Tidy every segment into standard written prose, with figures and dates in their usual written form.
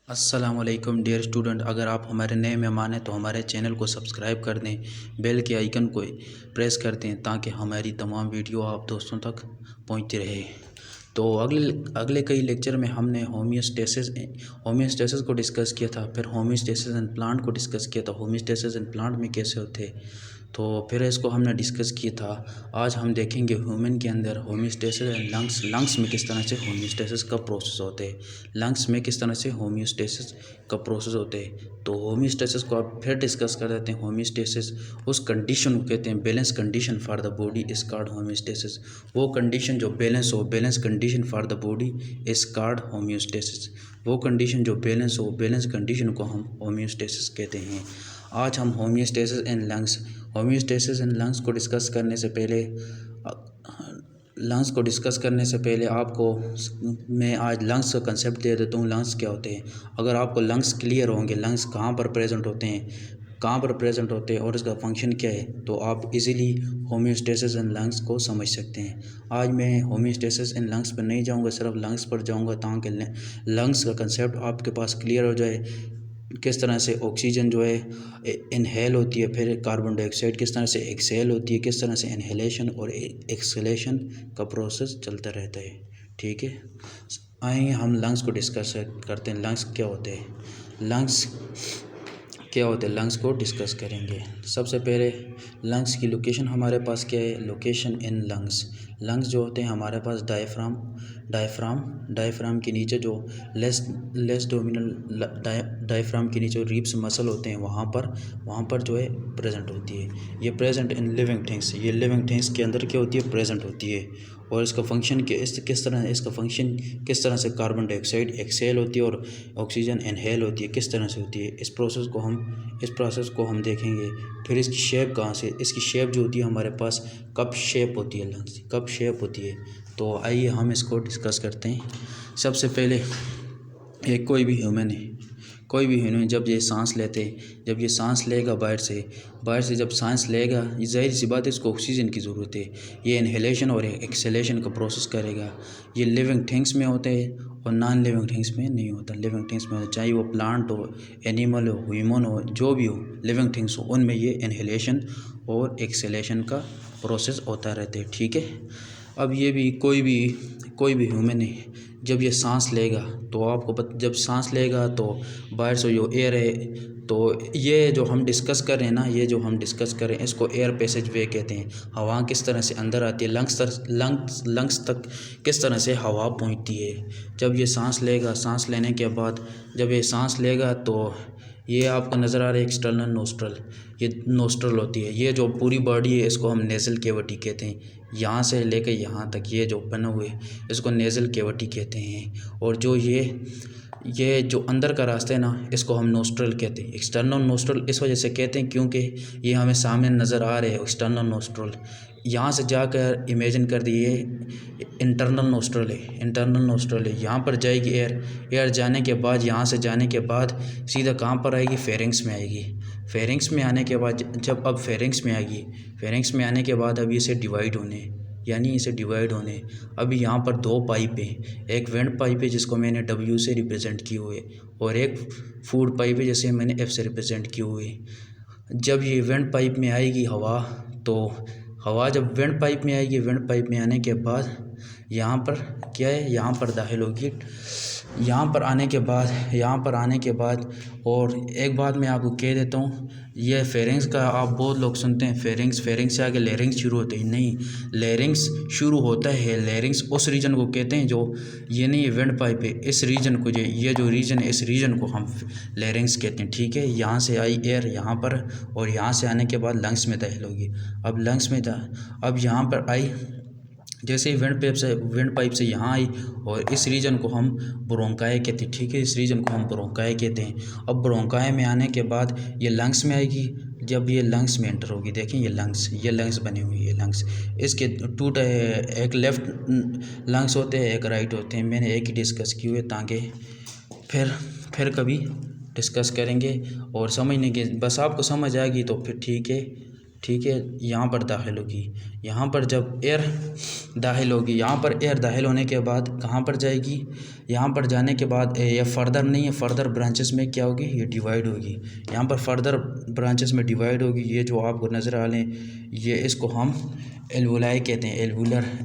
अस्सलामुअलैकुम dear student, अगर आप हमारे नए मेहमान हैं तो हमारे चैनल को सब्सक्राइब कर दें, बेल के आइकन को प्रेस कर दें ताकि हमारी तमाम वीडियो आप दोस्तों तक पहुंचती रहे। तो अगले अगले कई लेक्चर में हमने होमियोस्टेसिस को डिस्कस किया था, फिर होमियोस्टेसिस एंड प्लांट को डिस्कस किया था, होमियोस्टेसिस एंड प्लांट में कैसे होते, तो फिर इसको हमने डिस्कस किया था। आज हम देखेंगे ह्यूमन के अंदर होमियोस्टेसिस एंड लंग्स में किस तरह से होमियोस्टेसिस का प्रोसेस होते हैं, लंग्स में किस तरह से होमियोस्टेसिस का प्रोसेस होते हैं। तो होमियोस्टेसिस को आप फिर डिस्कस कर देते हैं। होमियोस्टेसिस उस कंडीशन को कहते हैं, balance condition for the body is called homeostasis. वो कंडीशन जो बैलेंस हो, balance condition for the body is called homeostasis. वो कंडीशन जो बैलेंस हो, बैलेंस कंडीशन को हम होमियोस्टेसिस कहते हैं। आज हम होमियोस्टेसिस एंड लंग्स को डिस्कस करने से पहले आपको मैं आज लंग्स का कंसेप्ट दे देता हूँ। लंग्स क्या होते हैं? अगर आपको लंग्स क्लियर होंगे, लंग्स कहाँ पर प्रेजेंट होते हैं और इसका फंक्शन क्या है, तो आप इजीली होमियोस्टेसिस एंड लंग्स को समझ सकते हैं। आज मैं होमियोस्टेसिस एंड लंग्स पर नहीं जाऊंगा, सिर्फ लंग्स पर जाऊंगा ताकि लंग्स का कंसेप्ट आपके पास क्लियर हो जाए। किस तरह से ऑक्सीजन जो है इनहेल होती है, फिर कार्बन डाइऑक्साइड किस तरह से एक्सहेल होती है, किस तरह से इनहेलेशन और एक्सहेलेशन का प्रोसेस चलता रहता है। ठीक है, आइए हम लंग्स को डिस्कस करते हैं। लंग्स क्या होते हैं, लंग्स को डिस्कस करेंगे। सबसे पहले लंग्स की लोकेशन हमारे पास क्या है? लोकेशन इन लंग्स जो होते हैं हमारे पास डायफ्राम के नीचे जो लेस डोमिनल डायफ्राम के नीचे रिब्स मसल होते हैं, वहाँ पर जो है प्रेजेंट होती है। ये प्रेजेंट इन लिविंग थिंग्स के अंदर क्या होती है? प्रेजेंट होती है। और इसका फंक्शन किस तरह से कार्बन डाइऑक्साइड एक्सहेल होती है और ऑक्सीजन इनहेल होती है, किस तरह से होती है, इस प्रोसेस को हम देखेंगे। फिर इसकी शेप कहाँ से, इसकी शेप जो होती है हमारे पास कप शेप होती है, लंग्स कप शेप होती है। तो आइए हम इसको डिस्कस करते हैं। सबसे पहले कोई भी ह्यूमन जब ये सांस लेगा बाहर से जब सांस लेगा, ये जाहिर सी बात है इसको ऑक्सीजन की ज़रूरत है। ये इनहेलेशन और एक्सहेलेशन का प्रोसेस करेगा। ये लिविंग थिंग्स में होते हैं और नॉन लिविंग थिंग्स में नहीं होता। लिविंग थिंग्स में चाहे वो प्लांट हो, एनिमल हो, ह्यूमन हो, जो भी हो लिविंग थिंग्स हो, उनमें ये इनहेलेशन और एक्सहेलेशन का प्रोसेस होता रहता है। ठीक है, अब ये भी कोई भी ह्यूमन है, जब ये सांस लेगा तो जब सांस लेगा तो बाहर से जो एयर है, तो ये जो हम डिस्कस कर रहे हैं इसको एयर पैसेज वे कहते हैं। हवा किस तरह से अंदर आती है, लंग्स तक किस तरह से हवा पहुंचती है। जब ये सांस लेने के बाद जब ये सांस लेगा तो ये आपको नज़र आ रहा है एक्सटर्नल नोस्ट्रल, ये नोस्ट्रल होती है। ये जो पूरी बॉडी है इसको हम नेज़ल कैविटी कहते हैं। यहाँ से लेकर यहाँ तक ये जो बने हुए इसको नेज़ल कैविटी कहते हैं। और जो ये जो अंदर का रास्ता है ना, इसको हम नोस्ट्रल कहते हैं। एक्सटर्नल नोस्ट्रल इस वजह से कहते हैं क्योंकि ये हमें सामने नज़र आ रहे हैं एक्सटर्नल नोस्ट्रल। यहाँ से जाकर इमेजिन कर दिए इंटरनल नोस्ट्रल है। यहाँ पर जाएगी एयर जाने के बाद, यहाँ से जाने के बाद सीधा कहाँ पर आएगी? फेरिंग्स में आएगी। फेरिंग्स में आने के बाद फेरिंग्स में आने के बाद अब इसे डिवाइड होने अभी यहाँ पर दो पाइप हैं। एक वेंट पाइप है जिसको मैंने W से रिप्रेजेंट किए हुए, और एक फूड पाइप है जिसे मैंने F से रिप्रेजेंट किए हुए। जब ये वेंट पाइप में आएगी हवा, तो हवा जब वेंट पाइप में आएगी, वेंट पाइप में आने के बाद यहाँ पर क्या है, यहाँ पर दाखिल होगी। यहाँ पर आने के बाद और एक बात मैं आपको कह देता हूँ, ये फेरिंग्स का आप बहुत लोग सुनते हैं, फेरिंग्स से आगे लेरिंग्स शुरू होते हैं। नहीं, लेरिंग्स शुरू होता है, लेरिंग्स उस रीजन को कहते हैं जो ये नहीं वेंट पाइप है, इस रीजन को, ये जो रीजन है इस रीजन को हम लेरिंग्स कहते हैं। ठीक है, यहाँ से आई एयर यहाँ पर, और यहाँ से आने के बाद लंग्स में दाखिल होगी। अब यहाँ पर आई, जैसे ही वेंट पाइप से यहाँ आई, और इस रीजन को हम ब्रोंकाई कहते हैं। ठीक है, इस रीजन को हम ब्रोंकाई कहते हैं। अब ब्रोंकाई में आने के बाद ये लंग्स में आएगी। जब ये लंग्स में एंटर होगी, देखें ये लंग्स बनी हुई है। लंग्स इसके एक लेफ़्ट लंग्स होते हैं, एक राइट होते हैं। मैंने एक ही डिस्कस किए हुए ताकि फिर कभी डिस्कस करेंगे और समझने की, बस आपको समझ आएगी तो फिर ठीक है। यहाँ पर दाखिल होगी। यहाँ पर जब दाखिल होगी। यहाँ पर एयर दाखिल होने के बाद कहाँ पर जाएगी, यहाँ पर जाने के बाद ये फर्दर नहीं है, फर्दर ब्रांचेस में क्या होगी, ये डिवाइड होगी। यहाँ पर फर्दर ब्रांचेस में डिवाइड होगी। ये जो आपको नज़र आ रहे हैं ये इसको हम एल्वुलाई कहते हैं,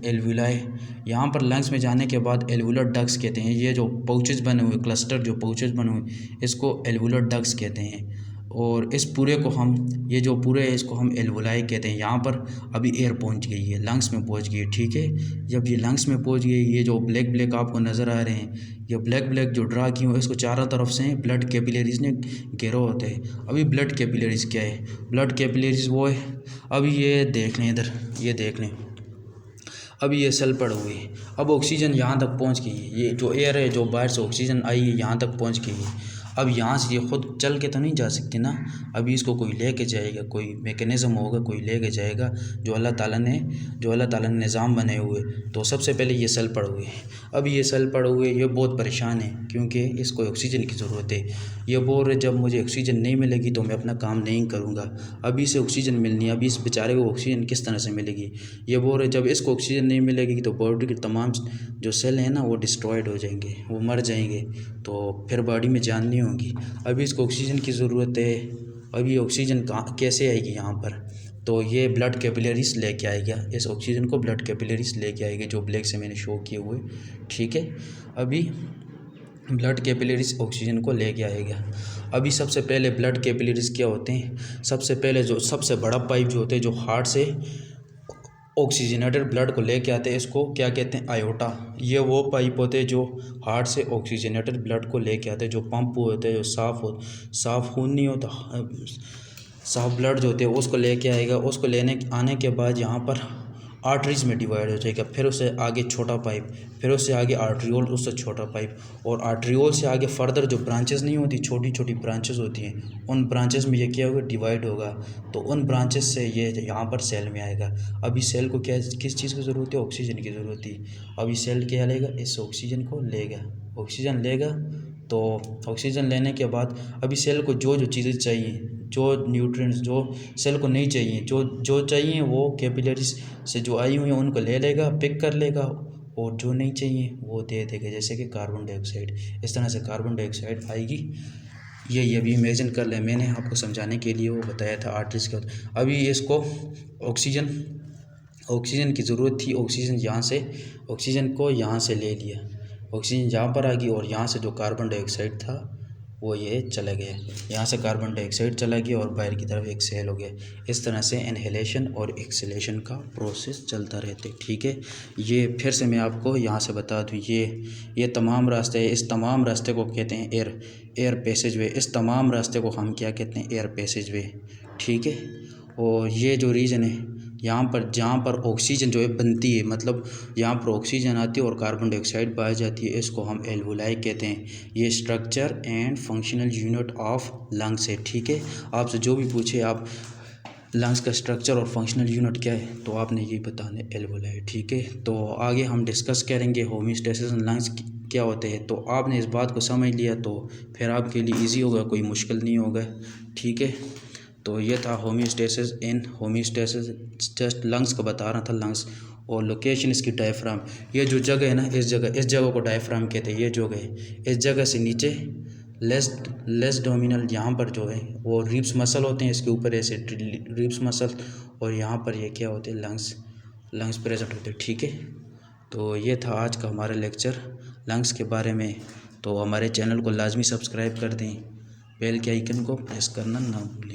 एल्वुलाई। यहाँ पर लंग्स में जाने के बाद एल्वुलर डक्ट्स कहते हैं। ये जो पाउचेस बने हुए, क्लस्टर जो पाउचेस बने हुए, इसको एल्वुलर डक्ट्स कहते हैं। और इस पूरे को हम, ये जो पूरे है इसको हम एल्वुलाई कहते हैं। यहाँ पर अभी एयर पहुँच गई है, लंग्स में पहुँच गई है, ठीक है। जब ये लंग्स में पहुँच गई, ये जो ब्लैक ब्लैक आपको नज़र आ रहे हैं, ये ब्लैक ब्लैक जो ड्रा की हुई है, इसको चारों तरफ से ब्लड कैपिलरीज ने घेरा होता है। अभी ब्लड कैपिलरीज क्या है, ब्लड कैपिलरीज वो है, अभी ये देख लें इधर, ये देख लें, अभी ये सेल पड़े हुए हैं। अब ऑक्सीजन यहाँ तक पहुँच गई है, ये जो एयर है जो बाहर से ऑक्सीजन आई है यहाँ तक पहुँच गई है। अब यहाँ से ये खुद चल के तो नहीं जा सकती ना, अभी इसको कोई लेके जाएगा, कोई मैकेनिज़्म होगा, कोई लेके जाएगा, जो अल्लाह ताला ने निज़ाम बनाए हुए। तो सबसे पहले ये सेल पड़े हुए हैं। अब ये सेल पड़े हुए, ये बहुत परेशान है क्योंकि इसको ऑक्सीजन की ज़रूरत है। ये बोल रहे जब मुझे ऑक्सीजन नहीं मिलेगी तो मैं अपना काम नहीं करूँगा। अभी इसे ऑक्सीजन मिलनी है, अभी इस बेचारे को ऑक्सीजन किस तरह से मिलेगी। ये बोल रहे जब इसको ऑक्सीजन नहीं मिलेगी तो बॉडी के तमाम जो सेल हैं ना वो डिस्ट्रॉयड हो जाएंगे, वो मर जाएंगे, तो फिर बॉडी में जान नहीं होगी। अभी इसको ऑक्सीजन की ज़रूरत है। अभी ऑक्सीजन कहाँ कैसे आएगी यहाँ पर, तो ये ब्लड कैपिलरीज लेके आएगा, इस ऑक्सीजन को ब्लड कैपिलरीज लेके आएगी, जो ब्लैक से मैंने शो किए हुए, ठीक है। अभी ब्लड कैपिलरीज ऑक्सीजन को लेके आएगा। अभी सबसे पहले ब्लड कैपिलरीज क्या होते हैं, सबसे पहले जो सबसे बड़ा पाइप जो होते हैं, जो हार्ट से ऑक्सीजनेटेड ब्लड को लेके आते हैं, इसको क्या कहते हैं, आयोटा। ये वो पाइप होते हैं जो हार्ट से ऑक्सीजनेटेड ब्लड को लेके आते हैं, जो पंप होते हैं, जो साफ़ खून नहीं होता, साफ ब्लड जो होते हैं उसको लेके आएगा। उसको आने के बाद यहाँ पर आर्टरीज में डिवाइड हो जाएगा, फिर उससे आगे छोटा पाइप, फिर उससे आगे आर्ट्रियोल, उससे छोटा पाइप, और आर्ट्रियोल से आगे फर्दर जो ब्रांचेस नहीं होती, छोटी छोटी ब्रांचेस होती हैं, उन ब्रांचेस में ये क्या होगा, डिवाइड होगा। तो उन ब्रांचेस से ये यहाँ पर सेल में आएगा। अभी सेल को क्या, किस चीज़ की ज़रूरत है, ऑक्सीजन की ज़रूरत है। अभी सेल क्या लेगा, इस ऑक्सीजन को लेगा, ऑक्सीजन लेगा। तो ऑक्सीजन लेने के बाद अभी सेल को जो जो चीज़ें चाहिए, जो न्यूट्रिएंट्स जो सेल को नहीं चाहिए, जो चाहिए वो कैपिलरीज से जो आई हुई हैं उनको ले लेगा, पिक कर लेगा, और जो नहीं चाहिए वो दे देगा, जैसे कि कार्बन डाइऑक्साइड। इस तरह से कार्बन डाइऑक्साइड आएगी। ये अभी इमेजिन कर लें, मैंने आपको समझाने के लिए वो बताया था आर्टरीज का। अभी इसको ऑक्सीजन की ज़रूरत थी, ऑक्सीजन को यहाँ से ले लिया, ऑक्सीजन यहाँ पर आ गई, और यहाँ से जो कार्बन डाइऑक्साइड था वो ये चला गया, यहाँ से कार्बन डाइऑक्साइड चला गया और बाहर की तरफ एक्सहेल हो गया। इस तरह से इनहेलेशन और एक्सहेलेशन का प्रोसेस चलता रहता है, ठीक है। ये फिर से मैं आपको यहाँ से बता दूँ, ये तमाम रास्ते, इस तमाम रास्ते को कहते हैं एयर पैसेज वे। इस तमाम रास्ते को हम क्या कहते हैं, एयर पैसेज वे, ठीक है। और ये जो रीजन है यहाँ पर, जहाँ पर ऑक्सीजन जो है बनती है, मतलब यहाँ पर ऑक्सीजन आती है और कार्बन डाइऑक्साइड पाई जाती है, इसको हम एल्वुलाई कहते हैं। ये structure and functional unit of lungs है, ठीक है। आपसे जो भी पूछे आप लंग्स का स्ट्रक्चर और फंक्शनल यूनिट क्या है, तो आपने ये बताना एल्वुलाई, ठीक है। तो आगे हम डिस्कस करेंगे होमियोस्टेसिस लंग्स क्या होते हैं। तो आपने इस बात को समझ लिया तो फिर आपके लिए ईजी होगा, कोई मुश्किल नहीं होगा, ठीक है। तो ये था होमियोस्टेसिस। जस्ट लंग्स का बता रहा था, लंग्स, और लोकेशन इसकी डायफ्राम। ये जो जगह है ना, इस जगह को डायफ्राम कहते हैं। ये जो है इस जगह से नीचे लेस डोमिनल, यहाँ पर जो है वो रिब्स मसल होते हैं, इसके ऊपर ऐसे रिब्स मसल, और यहाँ पर ये क्या होते हैं, लंग्स प्रेजेंट होते हैं, ठीक है। तो ये था आज का हमारा लेक्चर लंग्स के बारे में। तो हमारे चैनल को लाजमी सब्सक्राइब कर दें, बेल के आइकन को प्रेस करना ना भूलें।